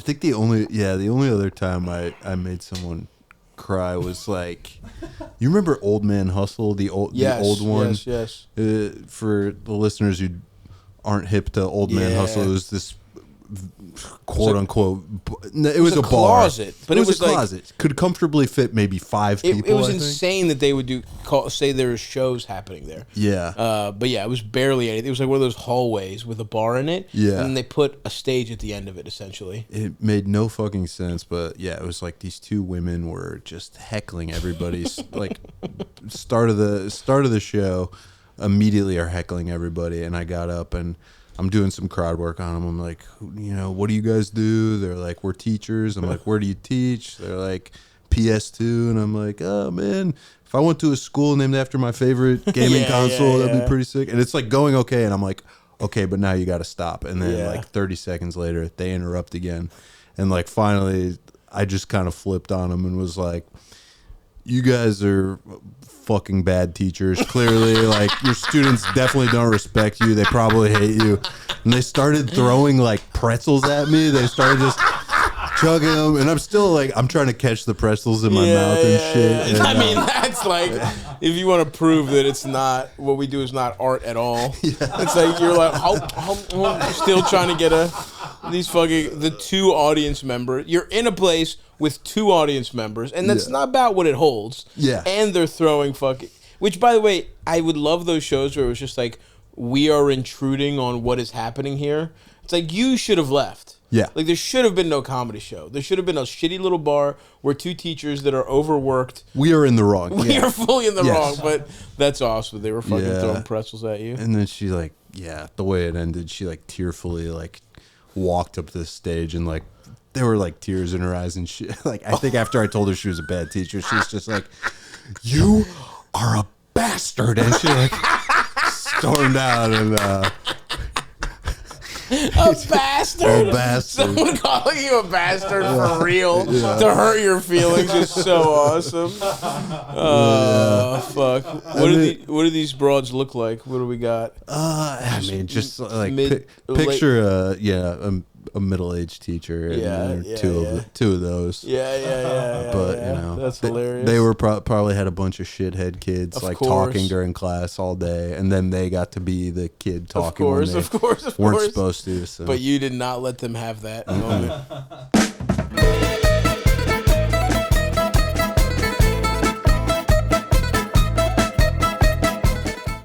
I think the only other time I made someone cry was like, you remember Old Man Hustle, the old one? Yes. For the listeners who aren't hip to Old Man Hustle, it was this quote unquote. It was a closet, bar, but it was a like, closet. Could comfortably fit maybe 5 people. It was insane that they would say there were shows happening there. Yeah. But yeah, it was barely anything. It was like one of those hallways with a bar in it. Yeah. And then they put a stage at the end of it, essentially. It made no fucking sense, but yeah, it was like these two women were just heckling everybody's like start of the show. Immediately are heckling everybody, and I got up and I'm doing some crowd work on them. I'm like, what do you guys do? They're like, we're teachers. I'm like, where do you teach? They're like, PS2. And I'm like, oh, man, if I went to a school named after my favorite gaming console, that'd be pretty sick. And it's like going okay. And I'm like, okay, but now you got to stop. And then like 30 seconds later, they interrupt again. And like finally, I just kind of flipped on them and was like, you guys are fucking bad teachers. Clearly, like, your students definitely don't respect you. They probably hate you. And they started throwing like pretzels at me. They started just chugging them, and I'm still like, I'm trying to catch the pretzels in my mouth and shit. And, I mean, that's like, if you want to prove that it's not, what we do is not art at all. It's like you're like, still trying to get the two audience members. You're in a place with two audience members, and that's not about what it holds. Yeah. And they're throwing which, by the way, I would love those shows where it was just like, we are intruding on what is happening here. It's like, you should have left. Yeah. Like, there should have been no comedy show. There should have been a shitty little bar where two teachers that are overworked. We are in the wrong. We are fully in the wrong, but that's awesome. They were fucking throwing pretzels at you. And then she like, the way it ended, she like tearfully like walked up to the stage and like, there were like tears in her eyes and shit. Like, I think after I told her she was a bad teacher, she's just like, you are a bastard. And she like stormed out and a bastard. A bastard. Someone calling you a bastard for real to hurt your feelings is so awesome. Oh, fuck. What do these broads look like? What do we got? I mean, just like picture a middle-aged teacher and two of those. Yeah. But that's hilarious. They were probably had a bunch of shithead kids of course. Talking during class all day, and then they got to be the kid talking. Of course. Weren't supposed to. So. But you did not let them have that moment.